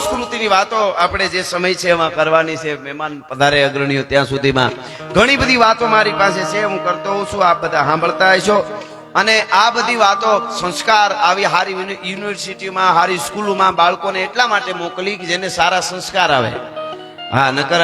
સંસ્કૃતિની વાતો આપણે જે સમય છે એમાં કરવાની છે. મહેમાન પધારે અગ્રણીઓ ત્યાં સુધીમાં ઘણી બધી વાતો મારી પાસે છે, હું કરતો હોઉં છું, આપ બધા સાંભળતા હશો. અને આ બધી વાતો સંસ્કાર આવી હારી યુનિવર્સિટીમાં હારી સ્કૂલોમાં બાળકોને એટલા માટે મોકલી કે જેને સારા સંસ્કાર આવે. હા, નકર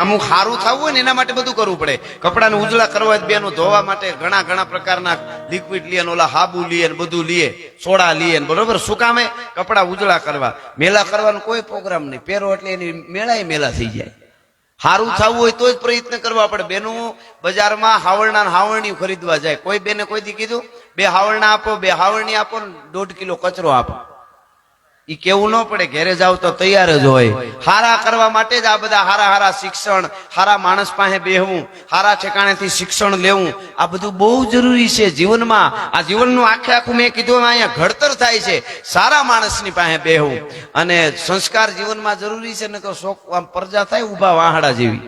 અમુક સારું થવું હોય ને એના માટે બધું કરવું પડે. કપડાને ઉજળા કરવા બેનો ધોવા માટે ઘણા પ્રકારના લિક્વિડ લે, ઓલા હાબુ લે, બધું લે, સોડા લે, બરોબર. શું કામે? કપડા ઉજળા કરવા. મેલા કરવાનો કોઈ પ્રોગ્રામ નહીં, પહેરો એટલે એની મેલા થઈ જાય. સારું થવું હોય તો જ પ્રયત્ન કરવા પડે. બેનો બજારમાં હાવરણા હાવરણી ખરીદવા જાય, કોઈ બેને કોઈથી કીધું 2 હાવરણા આપો, 2 હાવરણી આપો ને 1.5 કિલો કચરો આપો. ઈ કેવું ન પડે, ઘેરે જાવ તો તૈયાર જ હોય. હારા કરવા માટે જ આ બધા હારા શિક્ષણ, હારા માણસ પાસે બેહવું, હારા ઠેકાણેથી શિક્ષણ લેવું, આ બધું બહુ જરૂરી છે જીવનમાં. આ જીવનનું આખું મેં કીધું અહીંયા ઘડતર થાય છે સારા માણસની પાસે બેહવું. અને સંસ્કાર જીવનમાં જરૂરી છે. ને તો પ્રજા થાય ઉભા વાહડા જેવી.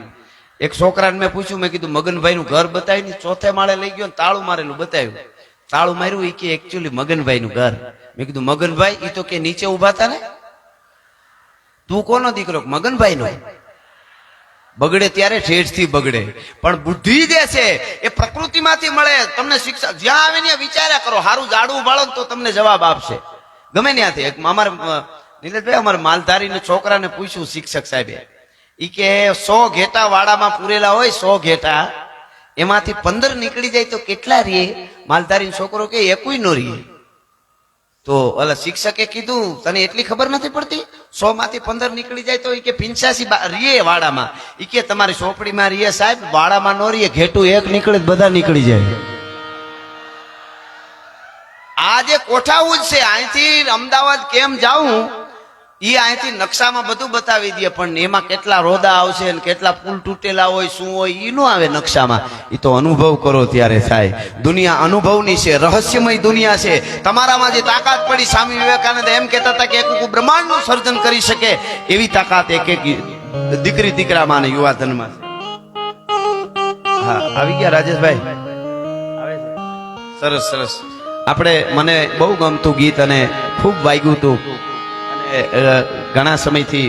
એક છોકરાને મેં પૂછ્યું, મેં કીધું મગનભાઈ નું ઘર બતાવી, 4થે માળે લઈ ગયો, તાળું મારેલું બતાવ્યું. તાળું માર્યું, એ કે એકચ્યુઅલી મગનભાઈ નું ઘર. મેં કીધું મગનભાઈ ઈ તો કે નીચે ઉભા હતા ને, તું કોનો દીકરો? મગનભાઈ નો. બગડે ત્યારે ઠેઠથી બગડે, પણ બુદ્ધિ જે છે એ પ્રકૃતિમાંથી મળે. તમને શિક્ષા જ્યાં આવે ને વિચાર્યા કરો, સારું જાડવું બાળો તો તમને જવાબ આપશે ગમે ત્યાંથી. અમારા નીલેશભાઈ, અમારા માલધારી છોકરાને પૂછ્યું શિક્ષક સાહેબે, ઈ કે 100 ઘેટા વાડામાં પૂરેલા હોય, 100 ઘેટા, એમાંથી 15 નીકળી જાય તો કેટલા રે? માલધારી છોકરો કે એકેય નો રે. તો ઓલા શિક્ષકે કીધું, તને એટલી ખબર નથી પડતી? 100 માંથી 15 નીકળી જાય તો કે 85 રીએ વાડામાં. ઈ કે તમારી ચોપડીમાં રીએ સાહેબ, વાડામાં નો રીએ, ઘેટું એક નીકળે બધા નીકળી જાય. આ જે કોઠાવું છે, અહીંથી અમદાવાદ કેમ જાઉં ઈ અહીંથી નકશામાં બધું બતાવી દે, પણ એમાં કેટલા રોદા આવશે ને કેટલા પુલ તૂટેલા હોય, શું હોય, ઈ નો આવે નકશામાં. ઈ તો અનુભવ કરો ત્યારે થાય. દુનિયા અનુભવની છે, રહસ્યમય દુનિયા છે. તમારામાં જે તાકાત પડી, સ્વામી વિવેકાનંદ એમ કહેતા હતા કે એક બ્રહ્માંડનું સર્જન કરી શકે એવી તાકાત એક દીકરી દીકરામાં ને યુવાધનમાં છે. હા, આવી ગયા રાજેશભાઈ? સરસ. આપણે મને બહુ ગમતું ગીત અને ખૂબ વાગ્યું હતું. ઘણા સમયથી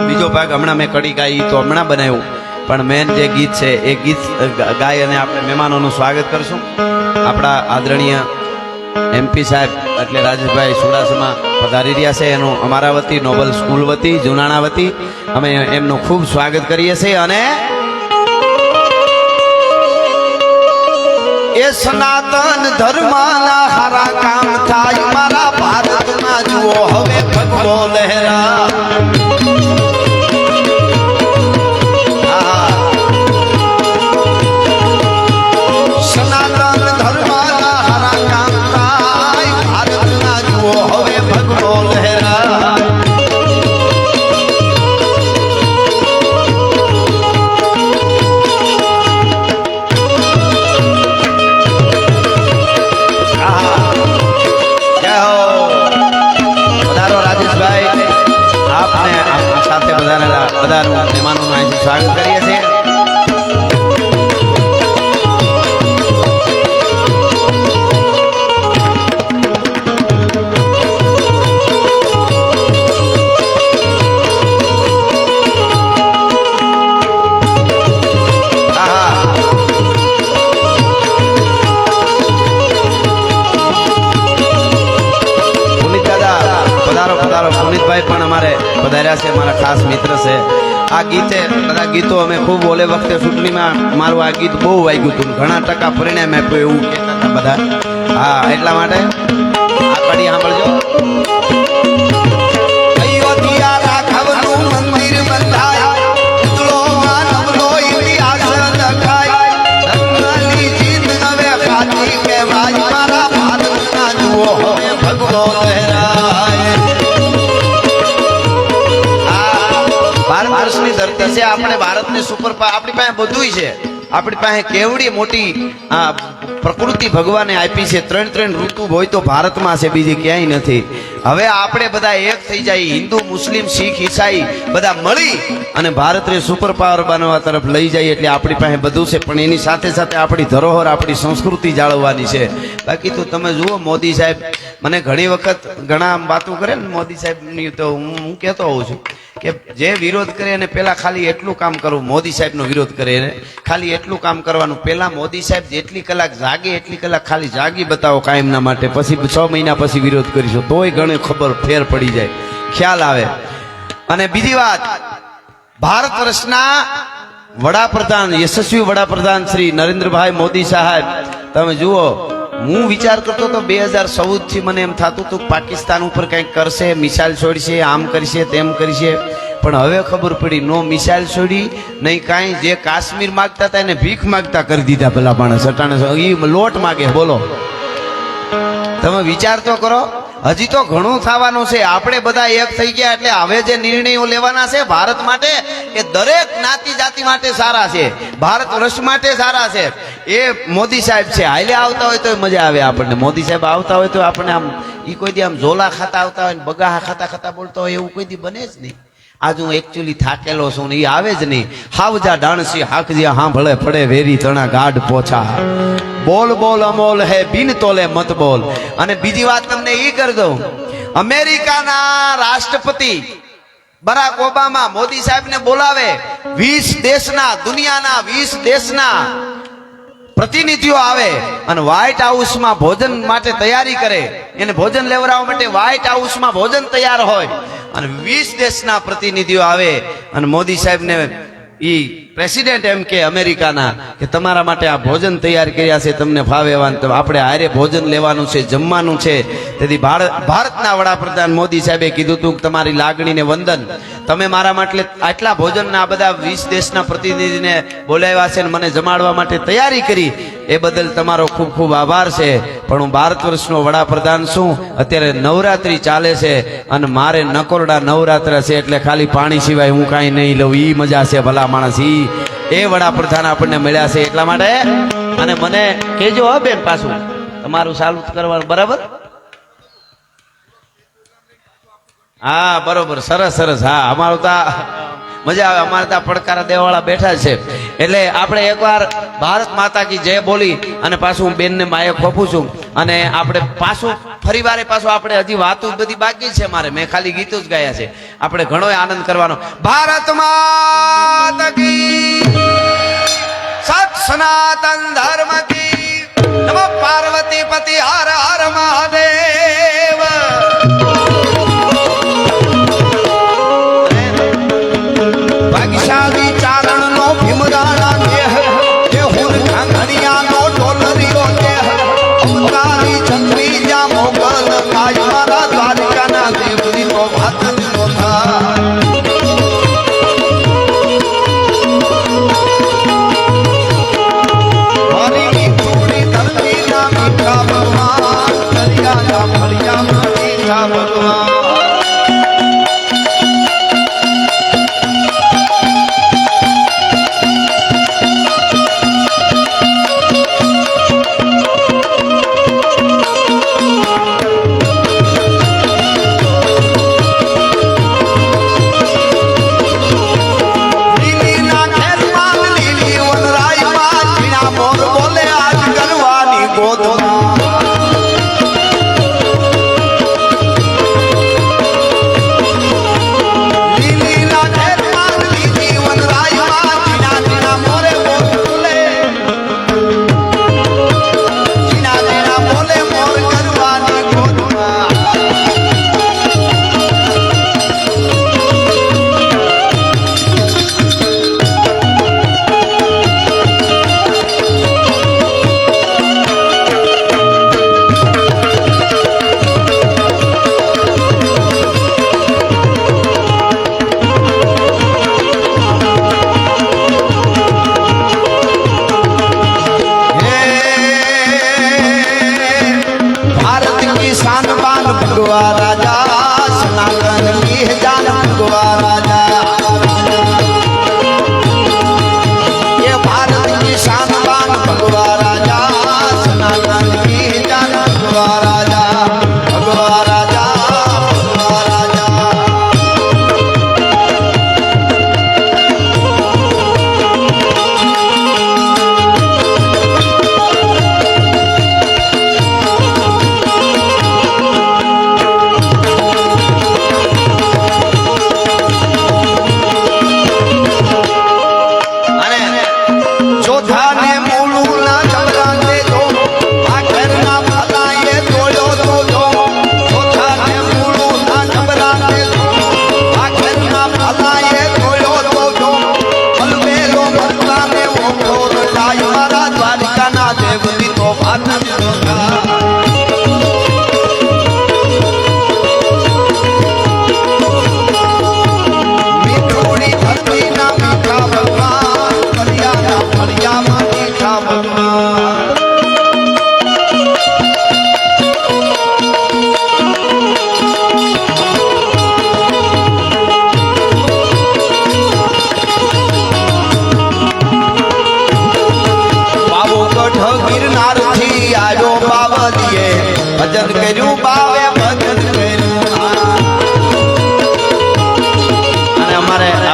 બીજો ભાગ હમણાં મેં કડી ગાઈ તો હમણાં બનાવ્યું, પણ મેન જે ગીત છે એ ગીત ગાય અને આપણે મહેમાનોનું સ્વાગત કરશું. આપણા આદરણીય MP સાહેબ એટલે રાજેશભાઈ સુડાસમા પધારી રહ્યા છે. એનું અમારા વતી, નોબલ સ્કૂલ વતી, જુનાણા વતી અમે એમનું ખૂબ સ્વાગત કરીએ છીએ. અને એ સનાતન ધર્મના હારા કામ થાય મારા ભારતમાં, જુઓ હવે ભગવો લહેરા. સનાતન ધર્મના હારા કામ થાય ભારતના, જુઓ હવે ભગવો લહેરા. બધાનું મહેમાનોનું અહીંથી સ્વાગત કરીએ છીએ. પુનિતભાઈ પણ અમારે પધાર્યા છે, મારા ખાસ મિત્ર છે. આ ગીતે બધા ગીતો અમે ખૂબ ઓલે વખતે ચૂંટણીમાં મારું આ ગીત બહુ વાગ્યું હતું, ઘણા ટકા પરિણામ આપ્યું એવું કહેતા હતા બધા. હા, એટલા માટે આ કડી સાંભળજો. આપણે ભારતની સુપર આપણી પાસે બધું છે. આપણી પાસે કેવડી મોટી પ્રકૃતિ ભગવાને આપી છે. 3 ઋતુ હોય તો ભારતમાં છે, બીજી ક્યાંય નથી. હવે આપણે બધા એક થઈ જાય, હિન્દુ મુસ્લિમ શીખ ઈસાઈ બધા મળી અને ભારતને સુપર પાવર બનવા તરફ લઈ જાય. એટલે આપણી પાસે બધું છે, પણ એની સાથે સાથે આપણી ધરોહર આપણી સંસ્કૃતિ જાળવવાની છે. બાકી તો તમે જુઓ મોદી સાહેબ મને ઘણી વખત ઘણા વાતો કરે ને મોદી સાહેબની, તો હું કહેતો હોઉં છું કે જે વિરોધ કરે એને પેલા ખાલી એટલું કામ કરવું, મોદી સાહેબનો વિરોધ કરે એને ખાલી એટલું કામ કરવાનું, પેલા મોદી સાહેબ જેટલી કલાક જાગે એટલી કલાક ખાલી જાગી બતાવો કાયમના માટે, પછી 6 મહિના પછી વિરોધ કરીશું તોય ઘણી ખબર ફેર પડી જાય, ખ્યાલ આવે. અને બીજી વાત, ભારત વર્ષના વડાપ્રધાન, યશસ્વી વડાપ્રધાન શ્રી નરેન્દ્રભાઈ મોદી સાહેબ, તમે જુઓ હું વિચાર કરતો તો 2014 થી મને એમ થતું હતું પાકિસ્તાન ઉપર કંઈક કરશે, મિસાઇલ છોડશે, આમ કરશે તેમ કરશે, પણ હવે ખબર પડી નો મિસાઇલ છોડી નહીં કાંઈ. જે કાશ્મીર માગતા હતા એને ભીખ માગતા કરી દીધા પેલા માણસ, અટાણે એ લોટ માગે. બોલો તમે વિચાર તો કરો, હજી તો ઘણું થવાનું છે. આપણે બધા એક થઈ ગયા એટલે હવે જે નિર્ણયો લેવાના છે ભારત માટે એ દરેક જ્ઞાતિ જાતિ માટે સારા છે, ભારત વર્ષ માટે સારા છે. એ મોદી સાહેબ છે, હાલે આવતા હોય તો મજા આવે આપણને. મોદી સાહેબ આવતા હોય તો આપણે આમ ઈ કોઈ દી આમ ઝોલા ખાતા આવતા હોય ને બગાહા ખાતા ખાતા બોલતા હોય એવું કોઈ દી બને જ નહીં. આજ હું એકચ્યુઅલી થાકેલો છું ને એ આવે જ નહીં. હાવજા ડાણસી હાકજિયા હાંભળે પડે વેરી તણા ગાઢ પોછા, બોલ બોલ અમોલ હે બિન તોલે મત બોલ. અને બીજી વાત તમને એ કરી દઉં, અમેરિકાના રાષ્ટ્રપતિ બરાક ઓબામા મોદી સાહેબને બોલાવે, 20 દેશના, દુનિયાના 20 દેશના પ્રતિનિધિઓ આવે અને વ્હાઇટ હાઉસમાં ભોજન માટે તૈયારી કરે, એને ભોજન લેવડાવવા માટે વ્હાઇટ હાઉસમાં ભોજન તૈયાર હોય અને 20 દેશના પ્રતિનિધિઓ આવે અને મોદી સાહેબને ઈ પ્રેસિડેન્ટ એમ કે અમેરિકાના કે તમારા માટે આ ભોજન તૈયાર કર્યા છે, તમને ફાવે એવા, તો આપણે હારે ભોજન લેવાનું છે, જમવાનું છે. તેથી ભારતના વડાપ્રધાન મોદી સાહેબે કીધું હતું કે તમારી લાગણીને વંદન, તમે મારા માટે આટલા ભોજનના બધા 20 દેશના પ્રતિનિધિને બોલાવ્યા છે અને મને જમાડવા માટે તૈયારી કરી, એ બદલ તમારો ખૂબ ખૂબ આભાર છે. પણ હું ભારત વર્ષનો વડાપ્રધાન છું, અત્યારે નવરાત્રી ચાલે છે અને મારે નકોરડા નવરાત્રા છે એટલે ખાલી પાણી સિવાય હું કાંઈ નહીં લઉં. ઈ મજા છે ભલા માણસ, એ વડાપ્રધાન આપણને મળ્યા છે એટલા માટે. અને મને કેજો હો બેન પાછું તમારું ચાલુ કરવાનું, બરાબર? હા બરોબર, સરસ સરસ. હા અમારું તો મજા આવે, અમારે ત્યાં પડકારા દેવાવાળા બેઠા છે એટલે આપણે એકવાર ભારત માતા કી જય બોલી અને પાછું હું બેનને માએ ખોપું છું અને આપણે પાછું ફરીવારે પાછું આપણે હજી વાતો બધી બાકી છે મારે, મેં ખાલી ગીતો જ ગાયા છે. આપણે ઘણો આનંદ કરવાનો. ભારત માતા કી સત સનાતન ધર્મ કી નમો પાર્વતી પતિ હર હર મહાદેવ. ભાગ્યશાળી ચારણ નો ભીમરાણા દેહ, એ હુર ખાંગણિયા નો ઢોલરીઓ દેહ, અવતારી છત્રી જા મોગલ કાજ મારા દ્વારકાના દેવની તો વાત જ નો થાય. મારી મીઠુડી ધરતી ના મીઠા ભગવાન, દરિયા ના ફળિયા મીઠા ભગવાન.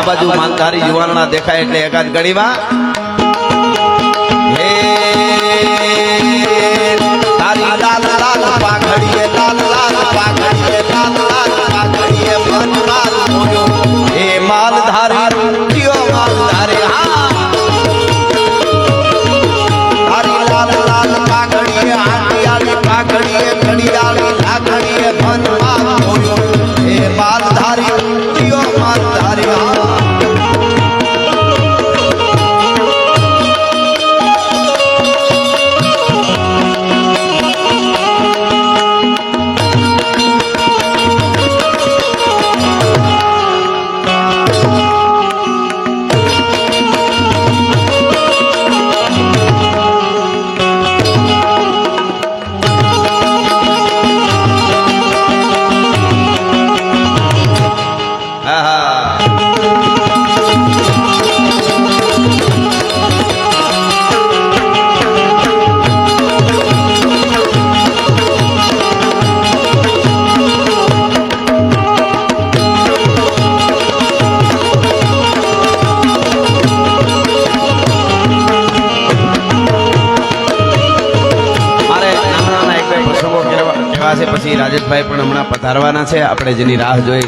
બાજુ માનધારી યુવાનના દેખાય એટલે એકાદ ઘડીમાં હે તારી લાલ લાલ પાઘડીએ લાલ લાલ પાઘડીએ લાલ લાલ પાઘડીએ મન લાલ મોયો હે માલધારી જીઓ માલધારી હા તારી લાલ લાલ પાઘડીએ આંટિયાળી પાઘડીએ ઘડિયાળી લાખડીએ મન લાલ મોયો હે માલધારી જીઓ માલધારી હા પછી રાજેશભાઈ પણ હમણાં પધારવાના છે આપણે જેની રાહ જોઈ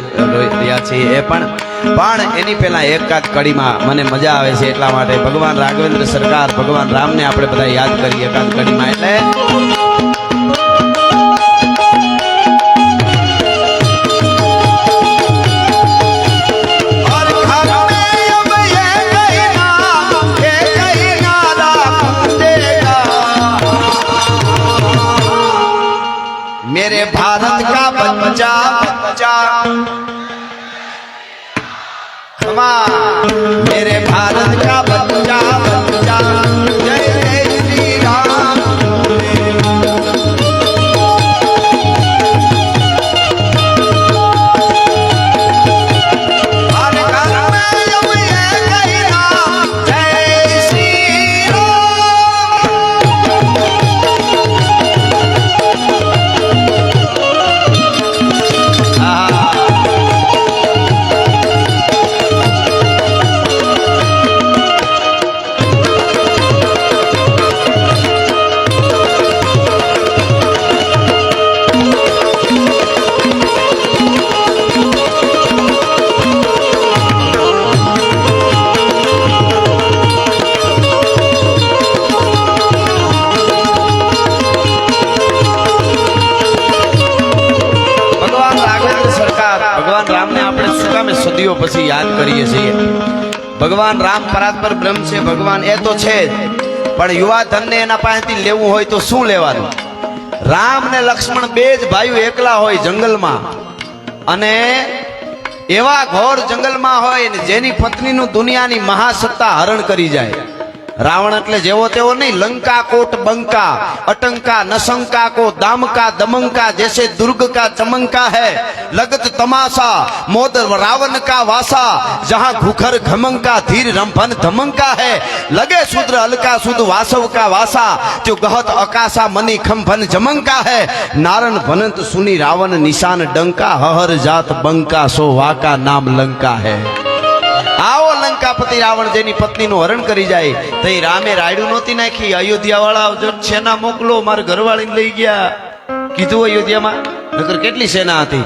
રહ્યા છીએ એ પણ એની પહેલા એકાદ કડીમાં મને મજા આવે છે એટલા માટે ભગવાન રાઘવેન્દ્ર સરકાર ભગવાન રામને આપણે બધા યાદ કરીએ એકાદ કડીમાં એટલે मेरे भारत का बच्चा बच्चा मेरे भारत का बच्चा बच्चा जय जय श्री राम સદીઓ પછી યાદ કરીએ છીએ ભગવાન રામ પરાત્પર બ્રહ્મ છે ભગવાન એ તો છે પણ યુવા ધનને એના પાસેથી લેવું હોય તો શું લેવાનું રામ ને લક્ષ્મણ બે જ ભાઈઓ એકલા હોય જંગલમાં અને એવા ઘોર જંગલમાં હોય ને જેની પત્નીનું દુનિયાની મહાસત્તા હરણ કરી જાય रावण એટલે જેવો તેવો नहीं लंका कोट बंका अटंका नशंका को दामका दमंका जैसे दुर्ग का चमंका है लगत तमाशा मोद रावण का वासा जहाँ घुखर घमंका धीर रंभन धमंका है लगे शूद्र अलका सुद वासव का वासा जो गहत अकाशा मनी खंभन जमंका है नारण भनंत सुनी रावण निशान डंका हहर जात बंका सो वाका नाम लंका है। आओ लंकापति रावण जेनी पत्नी नु हरण करी जाए तो रामे रायडू नोती नाखी अयोध्या वाला जो सेना मोकलो मार घरवाળી लई गया कीधु अयोध्या में नगर केटली सेना थी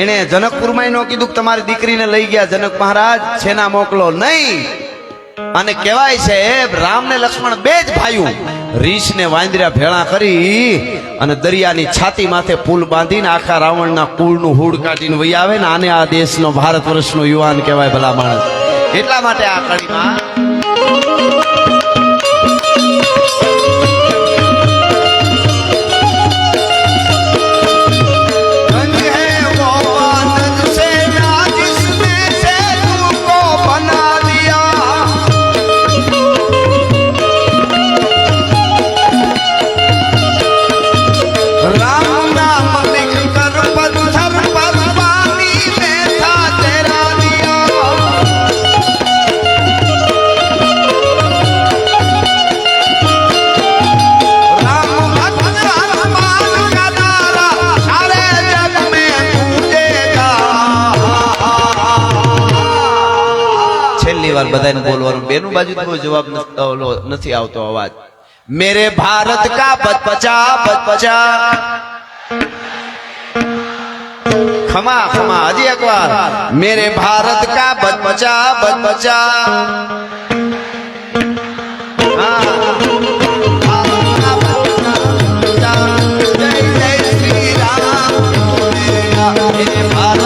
एने जनकपुर में नो कीधु तमारी दीकरी ने लई गया जनक महाराज सेना मोकलो नहीं अने कहेवाय छे राम ने लक्ष्मण बेज भाईओ रीछ ने वांदरिया भेळा करी अने दरियानी छाती माथे पुल बांधीने आखा रावणना कुळनु हूड काढीने वही आवे ने आने आ देशनो भारत वर्षनो युवान कहेवाय भला माणस એટલા માટે આ કડીમાં વાર બધાને બોલવાનું બેનું બાજુ કોઈ જવાબ નથી આવતો અવાજ મેરે ભારત કા બચપચા બચપચા ખમા ખમા હજી એક વાર મેરે ભારત કા બચપચા બચપચા जय जय श्री राम मेरे भारत